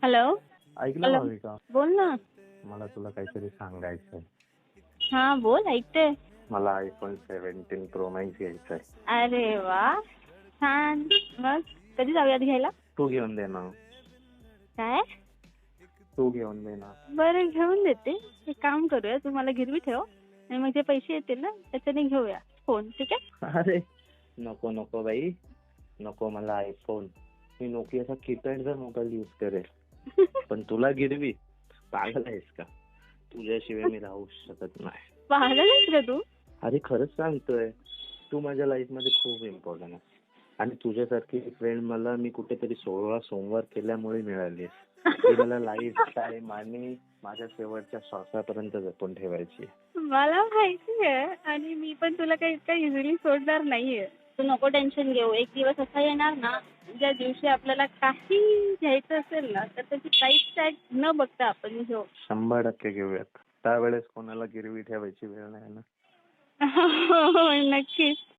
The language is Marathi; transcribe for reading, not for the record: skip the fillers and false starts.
हॅलो. ऐकलं हॅलो. भाविका, बोल ना. मला तुला काहीतरी सांगायचंय. हा बोल, ऐकते. मला आयफोन 17 प्रो मॅक्स घ्यायचा आहे. अरे वा, छान. मग कधी जाऊयात घ्यायला? तू घेऊन दे ना. काय? तू घेऊन दे ना. बरं, घेऊन देते. एक काम करूया, तू मला गिरवी ठेव आणि मग जे पैसे येतील ना त्याच्याने घेऊया फोन, ठीक आहे? अरे नको नको बाई, नको मला आयफोन. मी नोकियाचा कीपॅडचा मोबाईल यूज करेल. पण तुला गिरवी? पागल आहेस का? तुझ्याशिवाय मी राहू शकत नाही. पागल आहेस का तू? अरे खरंच सांगतोय, तू माझ्या लाईफ मध्ये खूप इम्पॉर्टंट आहे. आणि तुझ्यासारखी फ्रेंड मला मी कुठेतरी 16 सोमवार केल्यामुळे मिळाली. ती मला लाईफ टाईम आणि माझ्या शेवटच्या श्वासापर्यंत जपून ठेवायची. मला माहिती आहे आणि मी पण तुला काही इतका इझिली सोडणार नाहीये. तू नको टेन्शन घेऊ. एक दिवस असा येणार ना ज्या दिवशी आपल्याला काही घ्यायचं असेल ना तर त्याची प्राइस टॅग न बघता आपण घेऊ. 100% घेऊयात. त्यावेळेस कोणाला गिरवी ठेवायची वेळ नाही ना. हो, नक्कीच.